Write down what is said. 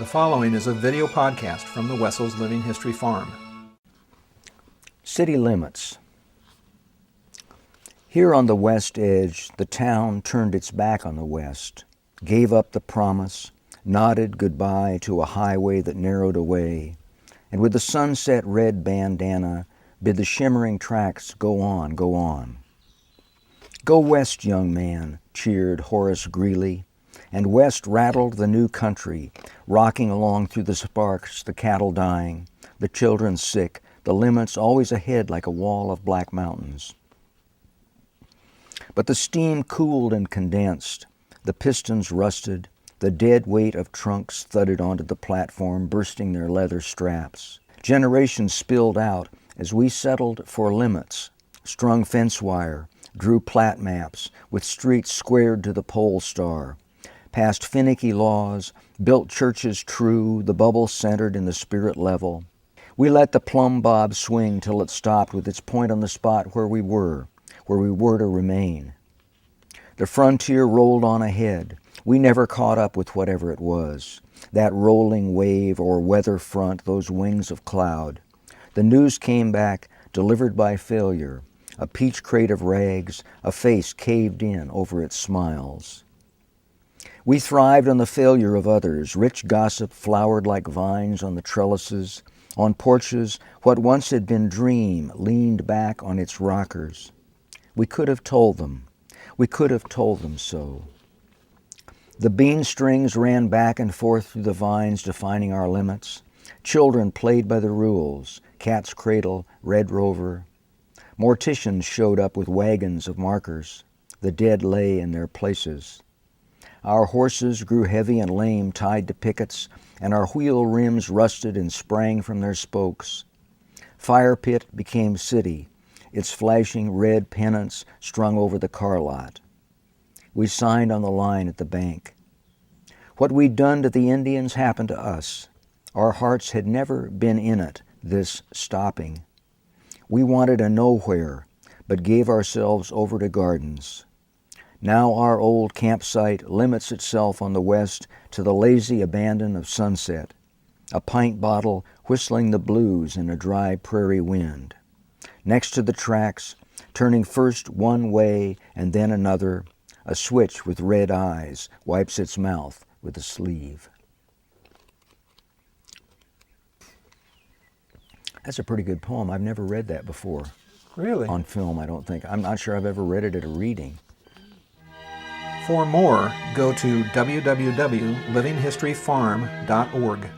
The following is a video podcast from the Wessels Living History Farm. City limits. Here on the west edge, the town turned its back on the west, gave up the promise, nodded goodbye to a highway that narrowed away, and with the sunset red bandana, bid the shimmering tracks go on, go on. Go west, young man, cheered Horace Greeley, and west rattled the new country, rocking along through the sparks, the cattle dying, the children sick, the limits always ahead like a wall of black mountains. But the steam cooled and condensed, the pistons rusted, the dead weight of trunks thudded onto the platform, bursting their leather straps. Generations spilled out as we settled for limits, strung fence wire, drew plat maps, with streets squared to the pole star, passed finicky laws, built churches true, the bubble centered in the spirit level. We let the plumb bob swing till it stopped with its point on the spot where we were to remain. The frontier rolled on ahead. We never caught up with whatever it was, that rolling wave or weather front, those wings of cloud. The news came back, delivered by failure, a peach crate of rags, a face caved in over its smiles. We thrived on the failure of others. Rich gossip flowered like vines on the trellises. On porches, what once had been dream leaned back on its rockers. We could have told them. We could have told them so. The bean strings ran back and forth through the vines, defining our limits. Children played by the rules. Cat's Cradle, Red Rover. Morticians showed up with wagons of markers. The dead lay in their places. Our horses grew heavy and lame, tied to pickets, and our wheel rims rusted and sprang from their spokes. Fire Pit became city, its flashing red pennants strung over the car lot. We signed on the line at the bank. What we'd done to the Indians happened to us. Our hearts had never been in it, this stopping. We wanted a nowhere, but gave ourselves over to gardens. Now our old campsite limits itself on the west to the lazy abandon of sunset, a pint bottle whistling the blues in a dry prairie wind. Next to the tracks, turning first one way and then another, a switch with red eyes wipes its mouth with a sleeve. That's a pretty good poem. I've never read that before. Really? On film, I don't think. I'm not sure I've ever read it at a reading. For more, go to www.livinghistoryfarm.org.